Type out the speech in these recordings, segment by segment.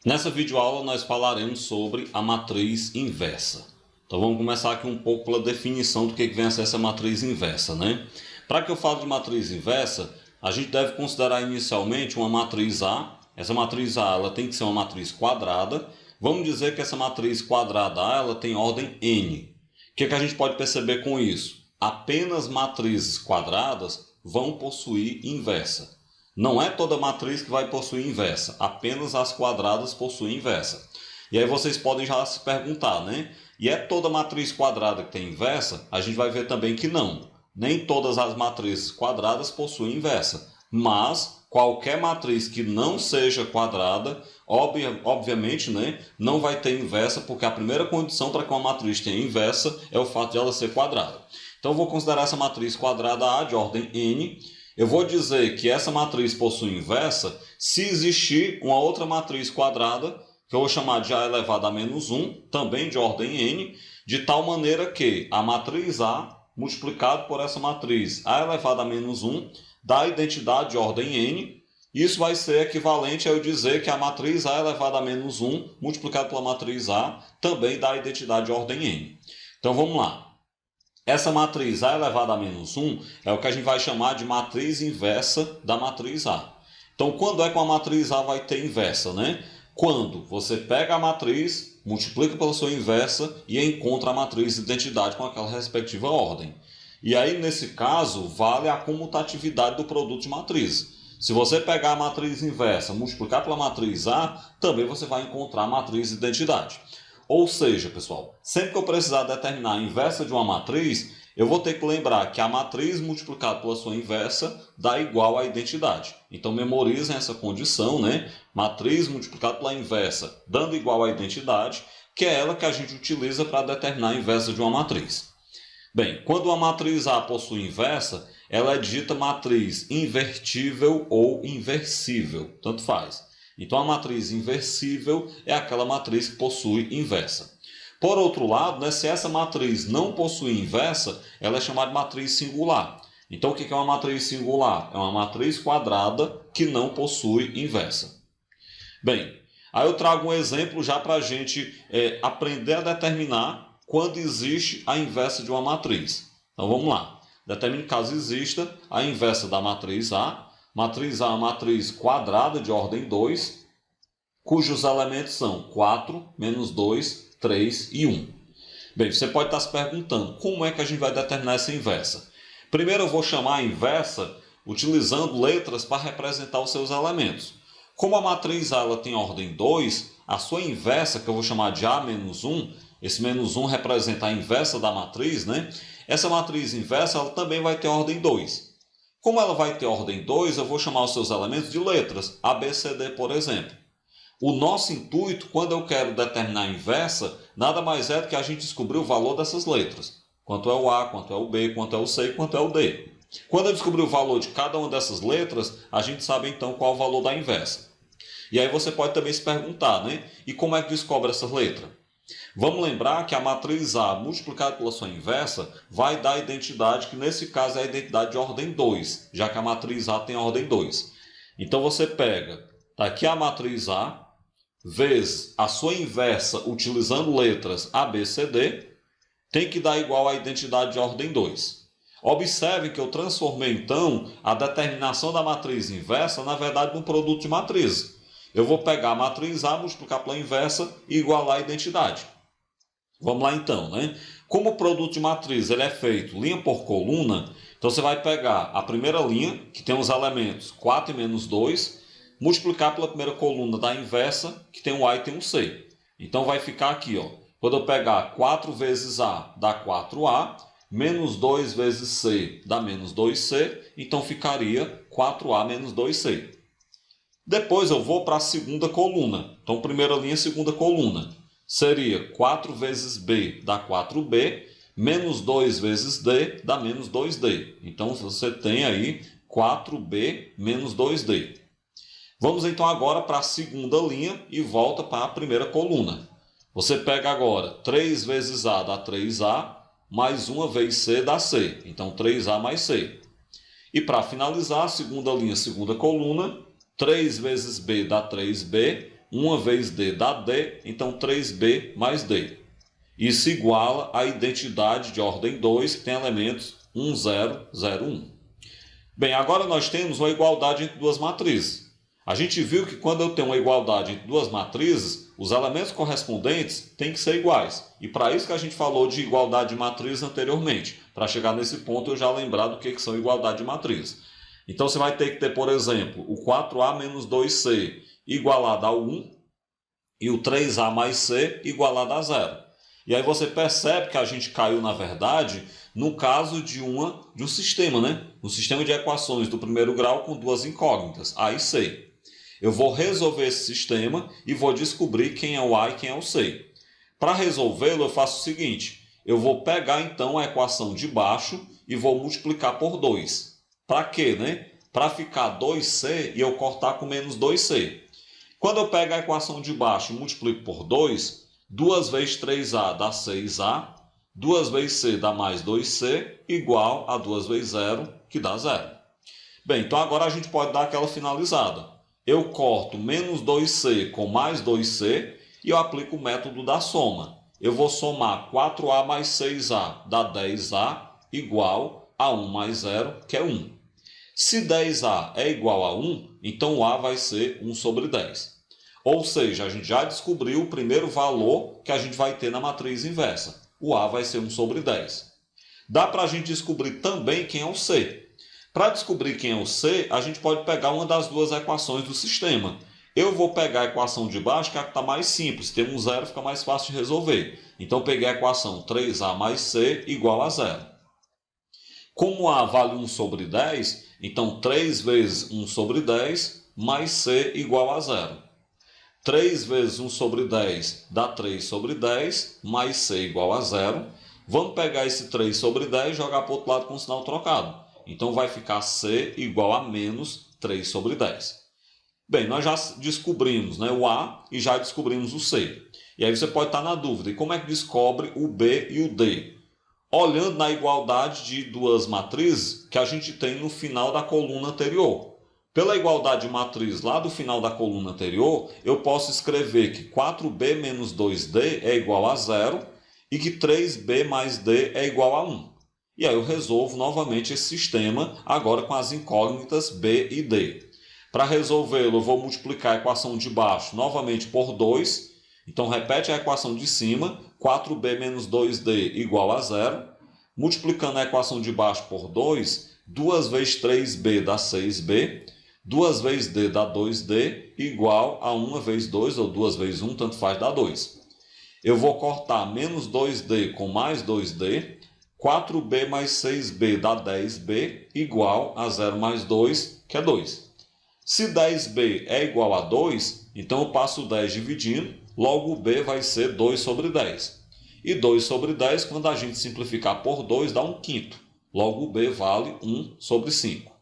Nessa videoaula nós falaremos sobre a matriz inversa. Então vamos começar aqui um pouco pela definição do que vem a ser essa matriz inversa, né? Para que eu fale de matriz inversa, a gente deve considerar inicialmente uma matriz A. Essa matriz A ela tem que ser uma matriz quadrada. Vamos dizer que essa matriz quadrada A ela tem ordem n. O que a gente pode perceber com isso? Apenas matrizes quadradas vão possuir inversa. Não é toda matriz que vai possuir inversa, apenas as quadradas possuem inversa. E aí vocês podem já se perguntar, né? E é toda matriz quadrada que tem inversa? A gente vai ver também que não. Nem todas as matrizes quadradas possuem inversa, mas qualquer matriz que não seja quadrada, obviamente, né, não vai ter inversa, porque a primeira condição para que uma matriz tenha inversa é o fato de ela ser quadrada. Então eu vou considerar essa matriz quadrada A de ordem n. Eu vou dizer que essa matriz possui inversa se existir uma outra matriz quadrada, que eu vou chamar de A elevado a menos 1, também de ordem n, de tal maneira que a matriz A multiplicado por essa matriz A elevado a menos 1 dá a identidade de ordem n. Isso vai ser equivalente a eu dizer que a matriz A elevado a menos 1 multiplicado pela matriz A também dá a identidade de ordem n. Então vamos lá. Essa matriz A elevado a menos 1 é o que a gente vai chamar de matriz inversa da matriz A. Então, quando é que uma matriz A vai ter inversa, né? Quando você pega a matriz, multiplica pela sua inversa e encontra a matriz de identidade com aquela respectiva ordem. E aí, nesse caso, vale a comutatividade do produto de matrizes. Se você pegar a matriz inversa, multiplicar pela matriz A, também você vai encontrar a matriz de identidade. Ou seja, pessoal, sempre que eu precisar determinar a inversa de uma matriz, eu vou ter que lembrar que a matriz multiplicada pela sua inversa dá igual à identidade. Então, memorizem essa condição, né? Matriz multiplicada pela inversa dando igual à identidade, que é ela que a gente utiliza para determinar a inversa de uma matriz. Bem, quando uma matriz A possui inversa, ela é dita matriz invertível ou inversível, tanto faz. Então, a matriz inversível é aquela matriz que possui inversa. Por outro lado, né, se essa matriz não possui inversa, ela é chamada de matriz singular. Então, o que é uma matriz singular? É uma matriz quadrada que não possui inversa. Bem, aí eu trago um exemplo já para a gente aprender a determinar quando existe a inversa de uma matriz. Então, vamos lá. Determine caso exista a inversa da matriz A. Matriz A é uma matriz quadrada de ordem 2, cujos elementos são 4, menos 2, 3 e 1. Bem, você pode estar se perguntando como é que a gente vai determinar essa inversa. Primeiro eu vou chamar a inversa utilizando letras para representar os seus elementos. Como a matriz A ela tem ordem 2, a sua inversa, que eu vou chamar de A menos 1, esse menos 1 representa a inversa da matriz, né? Essa matriz inversa ela também vai ter ordem 2. Como ela vai ter ordem 2, eu vou chamar os seus elementos de letras, A, B, C, D, por exemplo. O nosso intuito, quando eu quero determinar a inversa, nada mais é do que a gente descobrir o valor dessas letras. Quanto é o A, quanto é o B, quanto é o C e quanto é o D. Quando eu descobrir o valor de cada uma dessas letras, a gente sabe então qual é o valor da inversa. E aí você pode também se perguntar, né? E como é que descobre essa letra? Vamos lembrar que a matriz A multiplicada pela sua inversa vai dar a identidade, que nesse caso é a identidade de ordem 2, já que a matriz A tem ordem 2. Então você pega, está aqui a matriz A, vezes a sua inversa utilizando letras A, B, C, D, tem que dar igual à identidade de ordem 2. Observe que eu transformei então a determinação da matriz inversa, na verdade, num produto de matrizes. Eu vou pegar a matriz A, multiplicar pela inversa e igualar a identidade. Vamos lá então, né? Como o produto de matriz ele é feito linha por coluna, então você vai pegar a primeira linha, que tem os elementos 4 e menos 2, multiplicar pela primeira coluna da inversa, que tem um A e tem um C. Então vai ficar aqui, ó. Quando eu pegar 4 vezes A dá 4A, menos 2 vezes C dá menos 2C, então ficaria 4A menos 2C. Depois eu vou para a segunda coluna. Então, primeira linha, segunda coluna. Seria 4 vezes B dá 4B, menos 2 vezes D dá menos 2D. Então, você tem aí 4B menos 2D. Vamos então agora para a segunda linha e volta para a primeira coluna. Você pega agora 3 vezes A dá 3A, mais 1 vez C dá C. Então, 3A mais C. E para finalizar, a segunda linha, segunda coluna, 3 vezes B dá 3B, 1 vezes D dá D, então 3B mais D. Isso iguala a identidade de ordem 2, que tem elementos 1, 0, 0, 1. Bem, agora nós temos uma igualdade entre duas matrizes. A gente viu que quando eu tenho uma igualdade entre duas matrizes, os elementos correspondentes têm que ser iguais. E para isso que a gente falou de igualdade de matrizes anteriormente. Para chegar nesse ponto eu já lembrar do que são igualdade de matrizes. Então você vai ter que ter, por exemplo, o 4A menos 2C igualado a 1 e o 3A mais C igualado a 0. E aí você percebe que a gente caiu, na verdade, no caso de um sistema, né? Um sistema de equações do primeiro grau com duas incógnitas, A e C. Eu vou resolver esse sistema e vou descobrir quem é o A e quem é o C. Para resolvê-lo, eu faço o seguinte. Eu vou pegar, então, a equação de baixo e vou multiplicar por 2. Para quê, né? Para ficar 2C e eu cortar com menos 2C. Quando eu pego a equação de baixo e multiplico por 2, 2 vezes 3A dá 6A, 2 vezes C dá mais 2C, igual a 2 vezes 0, que dá 0. Bem, então agora a gente pode dar aquela finalizada. Eu corto menos 2C com mais 2C e eu aplico o método da soma. Eu vou somar 4A mais 6A dá 10A, igual a 1 mais 0, que é 1. Se 10A é igual a 1, então o A vai ser 1 sobre 10. Ou seja, a gente já descobriu o primeiro valor que a gente vai ter na matriz inversa. O A vai ser 1 sobre 10. Dá para a gente descobrir também quem é o C. Para descobrir quem é o C, a gente pode pegar uma das duas equações do sistema. Eu vou pegar a equação de baixo, que é a que está mais simples. Tem um zero, fica mais fácil de resolver. Então, peguei a equação 3A mais C igual a 0. Como A vale 1 sobre 10, então 3 vezes 1 sobre 10 mais C igual a 0. 3 vezes 1 sobre 10 dá 3 sobre 10, mais C igual a 0. Vamos pegar esse 3 sobre 10 e jogar para o outro lado com o sinal trocado. Então vai ficar C igual a menos 3 sobre 10. Bem, nós já descobrimos, né, o A e já descobrimos o C. E aí você pode estar na dúvida, e como é que descobre o B e o D? Olhando na igualdade de duas matrizes que a gente tem no final da coluna anterior. Pela igualdade de matriz lá do final da coluna anterior, eu posso escrever que 4B menos 2D é igual a 0 e que 3B mais D é igual a 1. E aí eu resolvo novamente esse sistema, agora com as incógnitas B e D. Para resolvê-lo, eu vou multiplicar a equação de baixo novamente por 2. Então, repete a equação de cima, 4B menos 2D igual a 0. Multiplicando a equação de baixo por 2, 2 vezes 3B dá 6B. 2 vezes D dá 2D, igual a 1 vezes 2, ou 2 vezes 1, tanto faz, dá 2. Eu vou cortar menos 2D com mais 2D. 4B mais 6B dá 10B, igual a 0 mais 2, que é 2. Se 10B é igual a 2, então eu passo 10 dividindo, logo o B vai ser 2 sobre 10. E 2 sobre 10, quando a gente simplificar por 2, dá 1/5. Logo o B vale 1 sobre 5.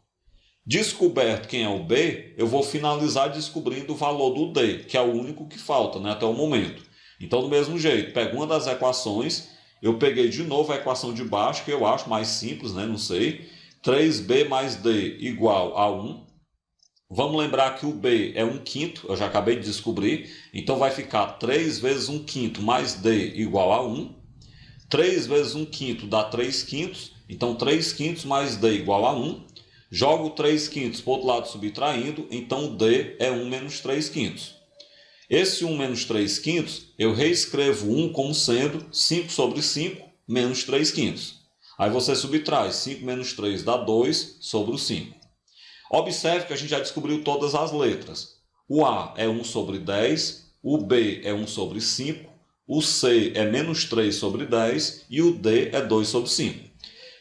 Descoberto quem é o B, eu vou finalizar descobrindo o valor do D, que é o único que falta, né, até o momento. Então, do mesmo jeito, pego uma das equações, eu peguei de novo a equação de baixo, que eu acho mais simples, né, não sei. 3B mais D igual a 1. Vamos lembrar que o B é 1/5, eu já acabei de descobrir. Então, vai ficar 3 vezes 1/5 mais D igual a 1. 3 vezes 1/5 dá 3/5, então 3/5 mais D igual a 1. Jogo 3/5 para o outro lado subtraindo, então o D é 1 menos 3/5. Esse 1 menos 3/5, eu reescrevo 1 como sendo 5 sobre 5 menos 3/5. Aí você subtrai, 5 menos 3 dá 2 sobre o 5. Observe que a gente já descobriu todas as letras. O A é 1 sobre 10, o B é 1 sobre 5, o C é menos 3 sobre 10 e o D é 2 sobre 5.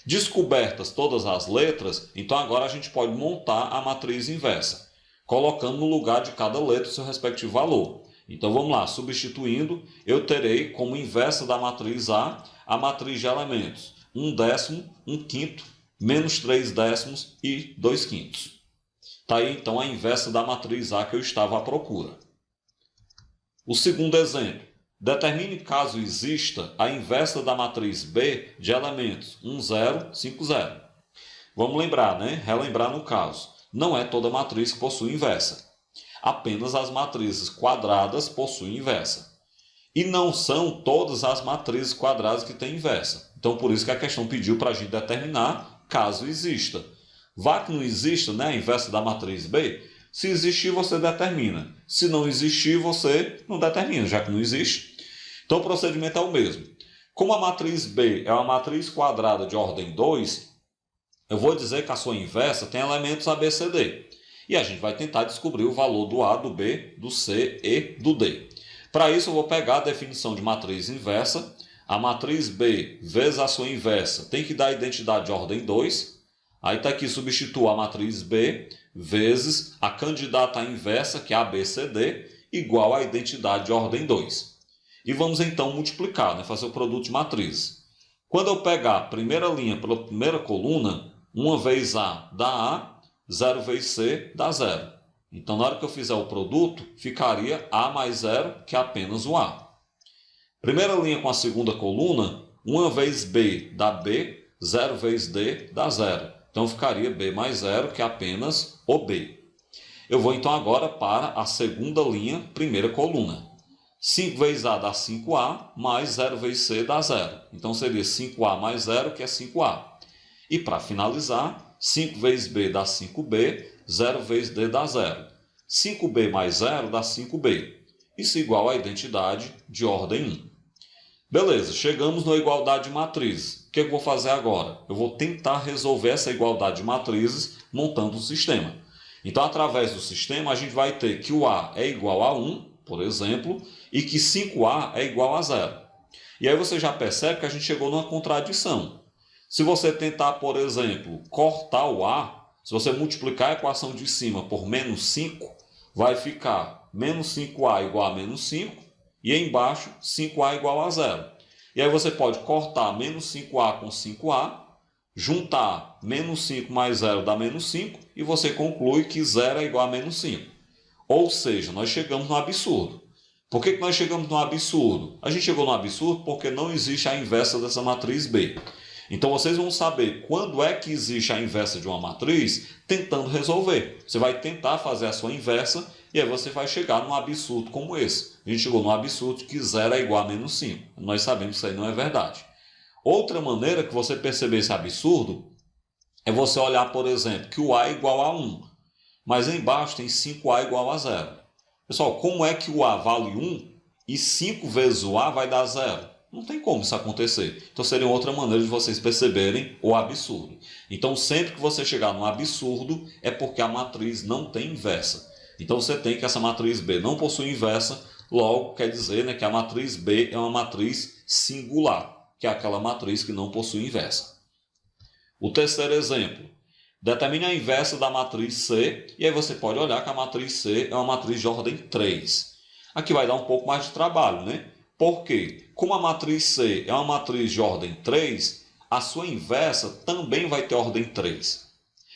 Descobertas todas as letras, então agora a gente pode montar a matriz inversa, colocando no lugar de cada letra o seu respectivo valor. Então vamos lá, substituindo, eu terei como inversa da matriz A matriz de elementos 1/10, 1/5, menos 3/10 e 2/5. Está aí então a inversa da matriz A que eu estava à procura. O segundo exemplo. Determine caso exista a inversa da matriz B de elementos 1, 0, 5, 0. Vamos lembrar, né? Relembrar no caso. Não é toda matriz que possui inversa. Apenas as matrizes quadradas possuem inversa. E não são todas as matrizes quadradas que têm inversa. Então, por isso que a questão pediu para a gente determinar caso exista. Vá que não exista, né, a inversa da matriz B. Se existir, você determina. Se não existir, você não determina, já que não existe. Então, o procedimento é o mesmo. Como a matriz B é uma matriz quadrada de ordem 2, eu vou dizer que a sua inversa tem elementos A, B, C, D. E a gente vai tentar descobrir o valor do A, do B, do C e do D. Para isso, eu vou pegar a definição de matriz inversa. A matriz B vezes a sua inversa tem que dar a identidade de ordem 2. Aí está aqui, substitua a matriz B vezes a candidata à inversa, que é a BCD, igual à identidade de ordem 2. E vamos então multiplicar, né? Fazer o produto de matrizes. Quando eu pegar a primeira linha pela primeira coluna, 1 vezes A dá A, 0 vezes C dá 0. Então, na hora que eu fizer o produto, ficaria A mais 0, que é apenas o A. Primeira linha com a segunda coluna, 1 vezes B dá B, 0 vezes D dá 0. Então, ficaria B mais 0, que é apenas o B. Eu vou então agora para a segunda linha, primeira coluna. 5 vezes A dá 5A, mais 0 vezes C dá 0. Então, seria 5A mais 0, que é 5A. E para finalizar, 5 vezes B dá 5B, 0 vezes D dá 0. 5B mais 0 dá 5B. Isso igual à identidade de ordem 1. Beleza, chegamos na igualdade de matrizes. O que eu vou fazer agora? Eu vou tentar resolver essa igualdade de matrizes montando um sistema. Então, através do sistema, a gente vai ter que o A é igual a 1, por exemplo, e que 5A é igual a 0. E aí você já percebe que a gente chegou numa contradição. Se você tentar, por exemplo, cortar o A, se você multiplicar a equação de cima por menos 5, vai ficar menos 5A igual a menos 5, e aí embaixo 5A igual a 0. E aí você pode cortar menos 5A com 5A, juntar menos 5 mais 0 dá menos 5, e você conclui que 0 é igual a menos 5. Ou seja, nós chegamos no absurdo. Por que nós chegamos no absurdo? A gente chegou no absurdo porque não existe a inversa dessa matriz B. Então vocês vão saber quando é que existe a inversa de uma matriz tentando resolver. Você vai tentar fazer a sua inversa e aí você vai chegar num absurdo como esse. A gente chegou num absurdo que 0 é igual a menos 5. Nós sabemos que isso aí não é verdade. Outra maneira que você perceber esse absurdo é você olhar, por exemplo, que o A é igual a 1, mas embaixo tem 5A igual a 0. Pessoal, como é que o A vale 1 e 5 vezes o A vai dar 0? Não tem como isso acontecer. Então seria outra maneira de vocês perceberem o absurdo. Então sempre que você chegar no absurdo é porque a matriz não tem inversa. Então você tem que essa matriz B não possui inversa, logo quer dizer, né, que a matriz B é uma matriz singular, que é aquela matriz que não possui inversa. O terceiro exemplo. Determine a inversa da matriz C, e aí você pode olhar que a matriz C é uma matriz de ordem 3. Aqui vai dar um pouco mais de trabalho, né? Por quê? Como a matriz C é uma matriz de ordem 3, a sua inversa também vai ter ordem 3.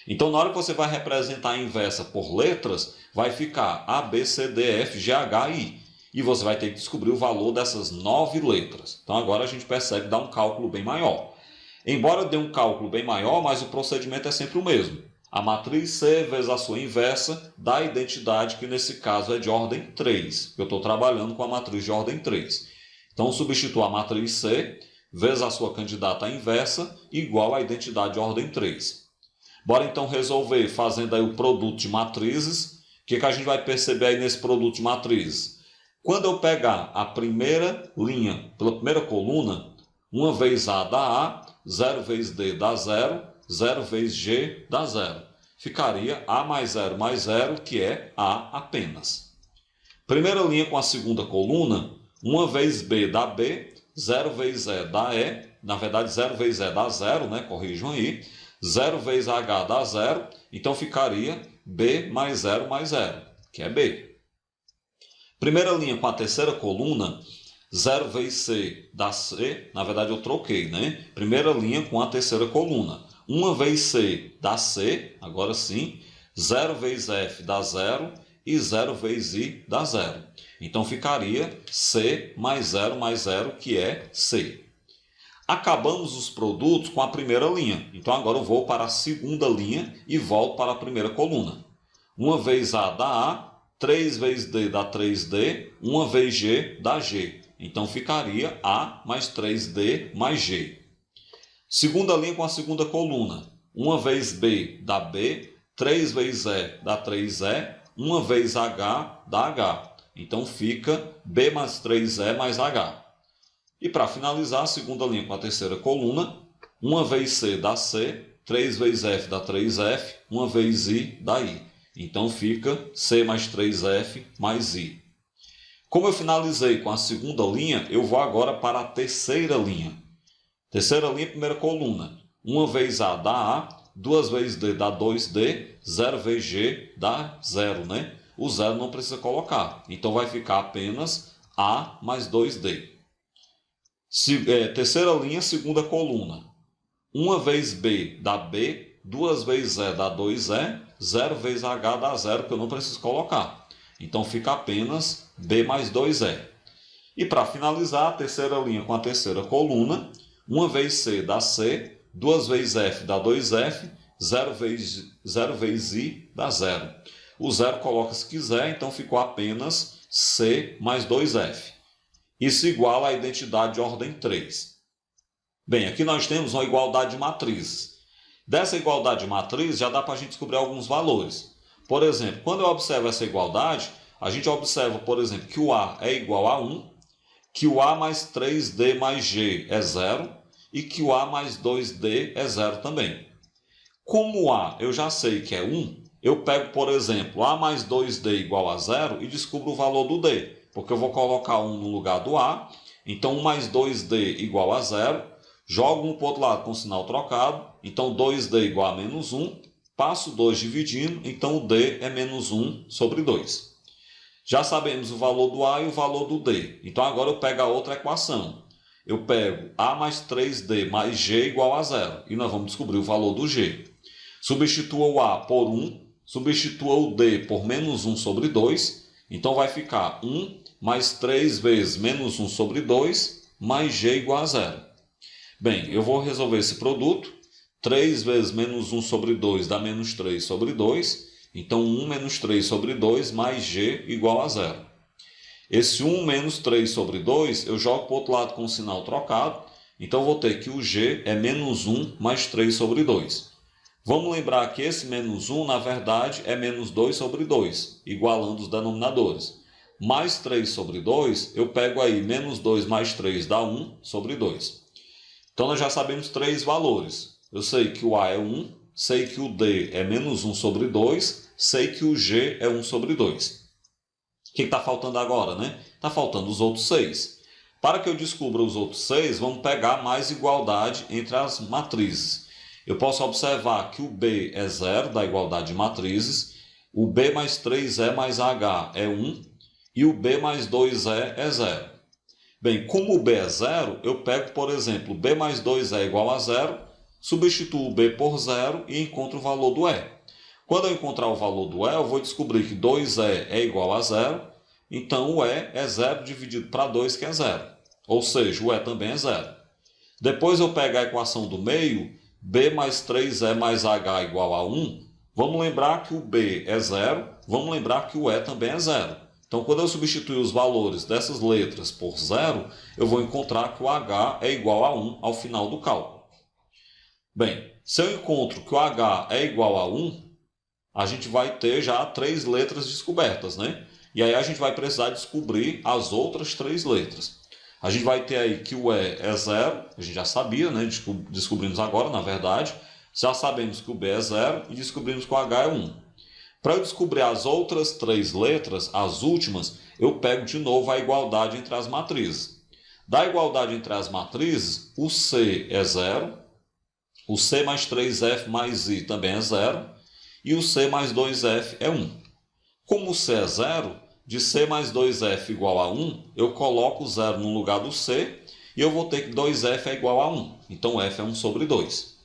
Então, na hora que você vai representar a inversa por letras, vai ficar A, B, C, D, F, G, H, I. E você vai ter que descobrir o valor dessas 9 letras. Então, agora a gente percebe dar um cálculo bem maior. Embora dê um cálculo bem maior, mas o procedimento é sempre o mesmo. A matriz C vezes a sua inversa dá a identidade que nesse caso é de ordem 3. Eu estou trabalhando com a matriz de ordem 3. Então, substitua a matriz C vezes a sua candidata à inversa igual à identidade de ordem 3. Bora então resolver fazendo aí o produto de matrizes. O que a gente vai perceber aí nesse produto de matrizes? Quando eu pegar a primeira linha pela primeira coluna, 1 vezes A dá A, 0 vezes D dá 0, 0 vezes G dá 0. Ficaria A mais 0, que é A apenas. Primeira linha com a segunda coluna, 1 vezes B dá B, 0 vezes E dá E. Na verdade, 0 vezes E dá 0, né? Corrijam aí. 0 vezes H dá 0. Então, ficaria B mais 0, que é B. Primeira linha com a terceira coluna, 0 vezes C dá C. Na verdade, eu troquei, né? Primeira linha com a terceira coluna. 1 vezes C dá C, agora sim. 0 vezes F dá 0 e 0 vezes I dá 0. Então, ficaria C mais 0, que é C. Acabamos os produtos com a primeira linha. Então, agora eu vou para a segunda linha e volto para a primeira coluna. 1 vezes A dá A, 3 vezes D dá 3D, 1 vez G dá G. Então ficaria A mais 3D mais G. Segunda linha com a segunda coluna. 1 vez B dá B, 3 vezes E dá 3E, 1 vez H dá H. Então fica B mais 3E mais H. E para finalizar, a segunda linha com a terceira coluna. 1 vez C dá C, 3 vezes F dá 3F, 1 vez I dá I. Então fica C mais 3F mais I. Como eu finalizei com a segunda linha, eu vou agora para a terceira linha. Terceira linha, primeira coluna. 1 vez A dá A, 2 vezes D dá 2D, 0 vezes G dá 0, né? O 0 não precisa colocar. Então vai ficar apenas A mais 2D. Terceira linha, segunda coluna. 1 vezes B dá B, 2 vezes E dá 2E, 0 vezes H dá 0, que eu não preciso colocar. Então fica apenas B mais 2E. E para finalizar, a terceira linha com a terceira coluna. 1 vezes C dá C, 2 vezes F dá 2F, 0 vezes I dá 0. O 0 coloca se quiser, então ficou apenas C mais 2F. Isso iguala à identidade de ordem 3. Bem, aqui nós temos uma igualdade de matrizes. Dessa igualdade de matriz já dá para a gente descobrir alguns valores. Por exemplo, quando eu observo essa igualdade, a gente observa, por exemplo, que o A é igual a 1, que o A mais 3D mais G é 0 e que o A mais 2D é 0 também. Como o A eu já sei que é 1, eu pego, por exemplo, A mais 2D igual a 0 e descubro o valor do D, porque eu vou colocar 1 no lugar do A, então 1 mais 2D igual a 0, jogo 1 para o outro lado com sinal trocado, então 2D igual a menos 1, passo 2 dividindo, então o D é menos 1 sobre 2. Já sabemos o valor do A e o valor do D. Então agora eu pego a outra equação. Eu pego A mais 3D mais G igual a 0. E nós vamos descobrir o valor do G. Substitua o A por 1. Substitua o D por menos 1 sobre 2. Então vai ficar 1 mais 3 vezes menos 1 sobre 2 mais G igual a 0. Bem, eu vou resolver esse produto. 3 vezes menos 1 sobre 2 dá menos 3 sobre 2. Então, 1 menos 3 sobre 2 mais G igual a 0. Esse 1 menos 3 sobre 2 eu jogo para o outro lado com o sinal trocado. Então, vou ter que o G é menos 1 mais 3 sobre 2. Vamos lembrar que esse menos 1, na verdade, é menos 2 sobre 2, igualando os denominadores. Mais 3 sobre 2, eu pego aí menos 2 mais 3 dá 1 sobre 2. Então, nós já sabemos 3 valores. Eu sei que o A é 1, sei que o D é menos 1 sobre 2, sei que o G é 1 sobre 2. O que está faltando agora, né? Está faltando os outros 6. Para que eu descubra os outros 6, vamos pegar mais igualdade entre as matrizes. Eu posso observar que o B é 0 da igualdade de matrizes, o B mais 3E mais H é 1 e o B mais 2E é 0. Bem, como o B é 0, eu pego, por exemplo, B mais 2E igual a 0, substituo o B por 0 e encontro o valor do E. Quando eu encontrar o valor do E, eu vou descobrir que 2E é igual a 0, então o E é 0 dividido para 2, que é 0. Ou seja, o E também é 0. Depois eu pego a equação do meio, B mais 3E mais H igual a 1. Vamos lembrar que o B é 0, vamos lembrar que o E também é 0. Então, quando eu substituir os valores dessas letras por 0, eu vou encontrar que o H é igual a 1 ao final do cálculo. Bem, se eu encontro que o H é igual a 1, a gente vai ter já 3 letras descobertas, né? E aí a gente vai precisar descobrir as outras 3 letras. A gente vai ter aí que o E é 0, a gente já sabia, né? Descobrimos agora, na verdade. Já sabemos que o B é 0 e descobrimos que o H é 1. Para eu descobrir as outras 3 letras, as últimas, eu pego de novo a igualdade entre as matrizes. Da igualdade entre as matrizes, o C é 0, o C mais 3F mais I também é 0, e o C mais 2F é 1. Como o C é 0, de C mais 2F igual a 1, eu coloco o 0 no lugar do C, e eu vou ter que 2F é igual a 1. Então, F é 1 sobre 2.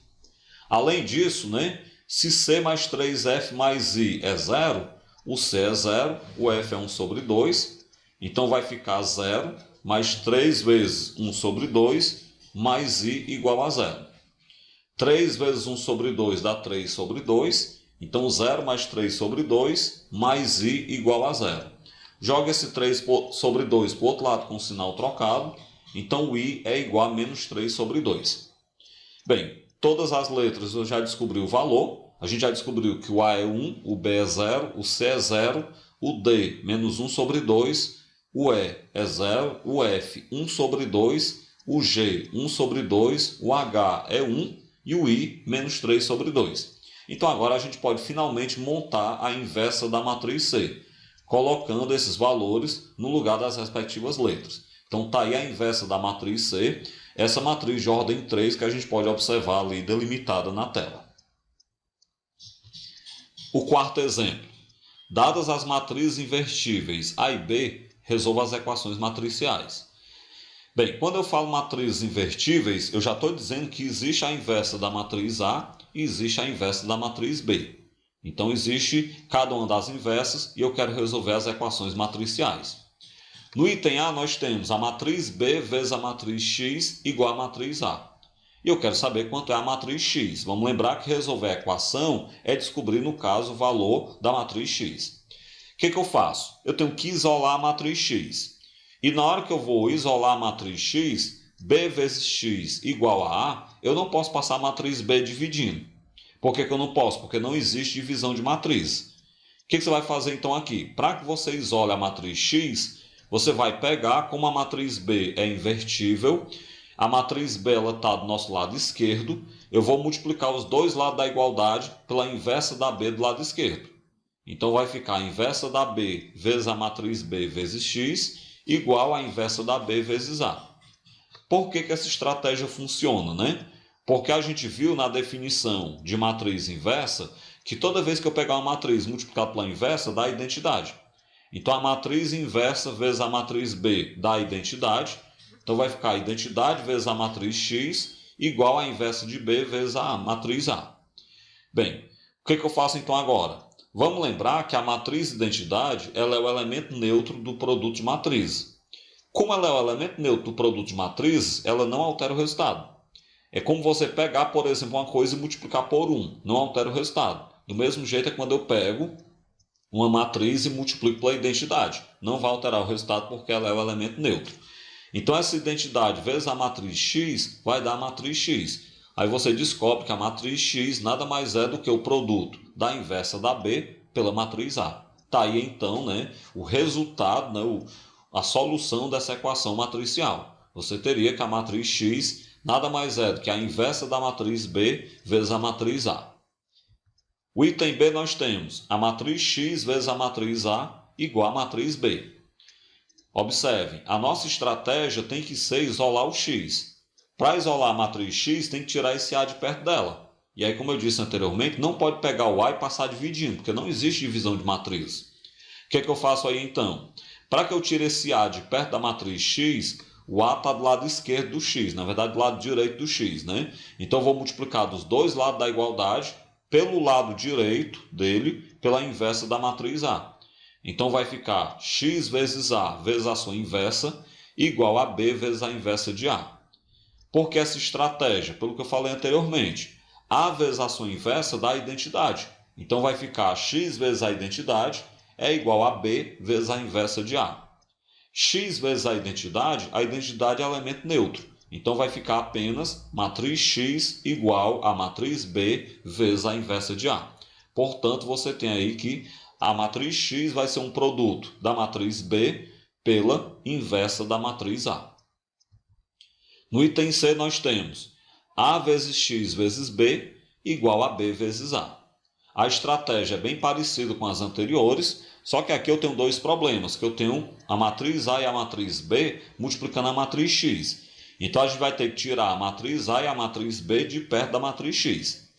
Além disso, né, se C mais 3F mais I é 0, o C é 0, o F é 1 sobre 2. Então, vai ficar 0 mais 3 vezes 1 sobre 2 mais I igual a 0. 3 vezes 1 sobre 2 dá 3 sobre 2. Então 0 mais 3 sobre 2 mais i igual a 0. Joga esse 3 sobre 2 para o outro lado com o sinal trocado. Então o i é igual a menos 3 sobre 2. Bem, todas as letras eu já descobri o valor. A gente já descobriu que o a é 1, o b é 0, o c é 0, o d menos 1 sobre 2, o e é 0, o f 1 sobre 2, o g 1 sobre 2, o h é 1 e o i menos 3 sobre 2. Então agora a gente pode finalmente montar a inversa da matriz C, colocando esses valores no lugar das respectivas letras. Então está aí a inversa da matriz C, essa matriz de ordem 3 que a gente pode observar ali delimitada na tela. O quarto exemplo. Dadas as matrizes invertíveis A e B, resolva as equações matriciais. Bem, quando eu falo matrizes invertíveis, eu já estou dizendo que existe a inversa da matriz A e existe a inversa da matriz B. Então existe cada uma das inversas e eu quero resolver as equações matriciais. No item A nós temos a matriz B vezes a matriz X igual à matriz A. E eu quero saber quanto é a matriz X. Vamos lembrar que resolver a equação é descobrir, no caso, o valor da matriz X. O que eu faço? Eu tenho que isolar a matriz X. E na hora que eu vou isolar a matriz X, B vezes X igual a A, eu não posso passar a matriz B dividindo. Por que eu não posso? Porque não existe divisão de matriz. O que você vai fazer então aqui? Para que você isole a matriz X, você vai pegar, como a matriz B é invertível, a matriz B está do nosso lado esquerdo, eu vou multiplicar os dois lados da igualdade pela inversa da B do lado esquerdo. Então vai ficar a inversa da B vezes a matriz B vezes X igual à inversa da B vezes A. Por que essa estratégia funciona, né? Porque a gente viu na definição de matriz inversa que toda vez que eu pegar uma matriz multiplicada pela inversa dá identidade. Então a matriz inversa vezes a matriz B dá identidade. Então vai ficar a identidade vezes a matriz X igual à inversa de B vezes a matriz A. Bem, o que eu faço então agora? Vamos lembrar que a matriz identidade ela é o elemento neutro do produto de matrizes. Como ela é o elemento neutro do produto de matrizes, ela não altera o resultado. É como você pegar, por exemplo, uma coisa e multiplicar por 1. Não altera o resultado. Do mesmo jeito é quando eu pego uma matriz e multiplico pela identidade. Não vai alterar o resultado porque ela é o elemento neutro. Então essa identidade vezes a matriz X vai dar a matriz X. Aí você descobre que a matriz X nada mais é do que o produto da inversa da B pela matriz A. Está aí então, né, o resultado, né, a solução dessa equação matricial. Você teria que a matriz X nada mais é do que a inversa da matriz B vezes a matriz A. O item B nós temos a matriz X vezes a matriz A igual a matriz B. Observem, a nossa estratégia tem que ser isolar o X. Para isolar a matriz X, tem que tirar esse A de perto dela. E aí, como eu disse anteriormente, não pode pegar o A e passar dividindo, porque não existe divisão de matriz. O que eu faço aí então? Para que eu tire esse A de perto da matriz X, o A está do lado esquerdo do X, na verdade do lado direito do X, né? Então eu vou multiplicar dos dois lados da igualdade pelo lado direito dele, pela inversa da matriz A. Então vai ficar x vezes A vezes a sua inversa igual a B vezes a inversa de A. Por que essa estratégia? Pelo que eu falei anteriormente. A vezes a sua inversa dá a identidade. Então vai ficar x vezes a identidade é igual a B vezes a inversa de A. X vezes a identidade é elemento neutro. Então vai ficar apenas matriz X igual a matriz B vezes a inversa de A. Portanto, você tem aí que a matriz X vai ser um produto da matriz B pela inversa da matriz A. No item C nós temos A vezes X vezes B igual a B vezes A. A estratégia é bem parecida com as anteriores, só que aqui eu tenho dois problemas, que eu tenho a matriz A e a matriz B multiplicando a matriz X. Então a gente vai ter que tirar a matriz A e a matriz B de perto da matriz X.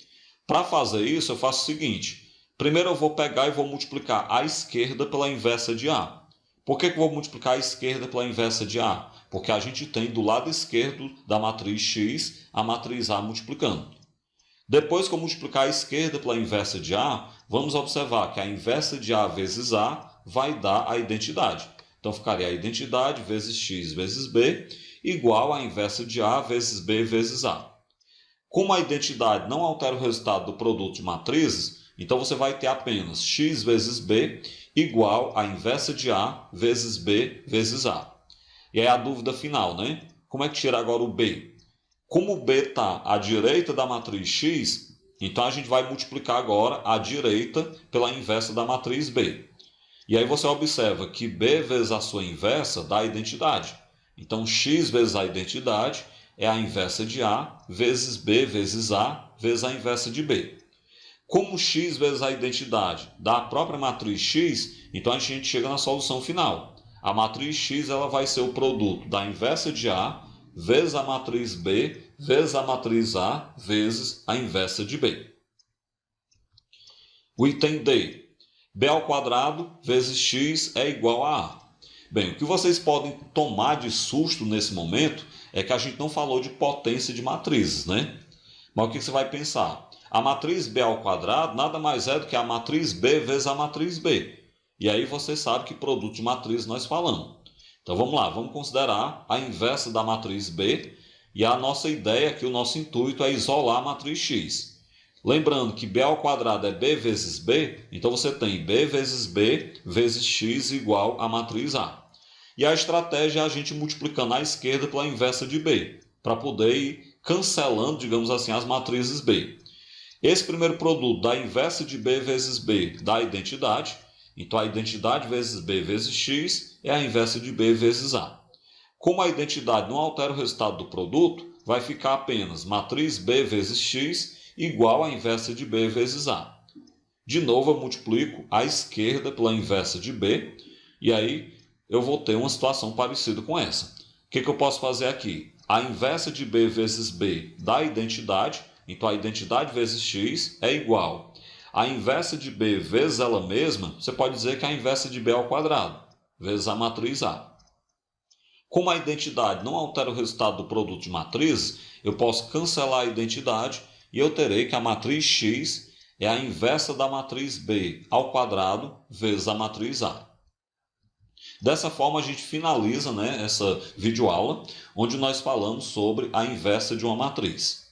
Para fazer isso eu faço o seguinte. Primeiro eu vou pegar e vou multiplicar a esquerda pela inversa de A. Por que eu vou multiplicar a esquerda pela inversa de A? Porque a gente tem do lado esquerdo da matriz X a matriz A multiplicando. Depois que eu multiplicar a esquerda pela inversa de A, vamos observar que a inversa de A vezes A vai dar a identidade. Então ficaria a identidade vezes X vezes B igual à inversa de A vezes B vezes A. Como a identidade não altera o resultado do produto de matrizes, Então você vai ter apenas x vezes b igual a inversa de A vezes B vezes A. E aí a dúvida final, né? Como é que tira agora o B? Como o B está à direita da matriz X, então a gente vai multiplicar agora a direita pela inversa da matriz B. E aí você observa que B vezes a sua inversa dá a identidade. Então x vezes a identidade é a inversa de A vezes B vezes A vezes a inversa de B. Como x vezes a identidade dá a própria matriz X, então a gente chega na solução final. A matriz X ela vai ser o produto da inversa de A vezes a matriz B vezes a matriz A vezes a inversa de B. O item D. B ao quadrado vezes x é igual a A. Bem, o que vocês podem tomar de susto nesse momento é que a gente não falou de potência de matrizes, né? Mas o que você vai pensar? A matriz B ao quadrado nada mais é do que a matriz B vezes a matriz B. E aí você sabe que produto de matriz nós falamos. Então vamos lá, vamos considerar a inversa da matriz B. E a nossa ideia aqui, o nosso intuito é isolar a matriz X. Lembrando que B ao quadrado é B vezes B, então você tem B vezes B vezes X igual a matriz A. E a estratégia é a gente multiplicando a esquerda pela inversa de B, para poder ir cancelando, digamos assim, as matrizes B. Esse primeiro produto da inversa de B vezes B dá a identidade, então a identidade vezes B vezes X é a inversa de B vezes A. Como a identidade não altera o resultado do produto, vai ficar apenas matriz B vezes X igual a inversa de B vezes A. De novo, eu multiplico a esquerda pela inversa de B, e aí eu vou ter uma situação parecida com essa. O que eu posso fazer aqui? A inversa de B vezes B dá a identidade, então a identidade vezes x é igual a inversa de B vezes ela mesma, você pode dizer que é a inversa de B ao quadrado, vezes a matriz A. Como a identidade não altera o resultado do produto de matrizes, eu posso cancelar a identidade e eu terei que a matriz x é a inversa da matriz B ao quadrado vezes a matriz A. Dessa forma, a gente finaliza, essa videoaula, onde nós falamos sobre a inversa de uma matriz.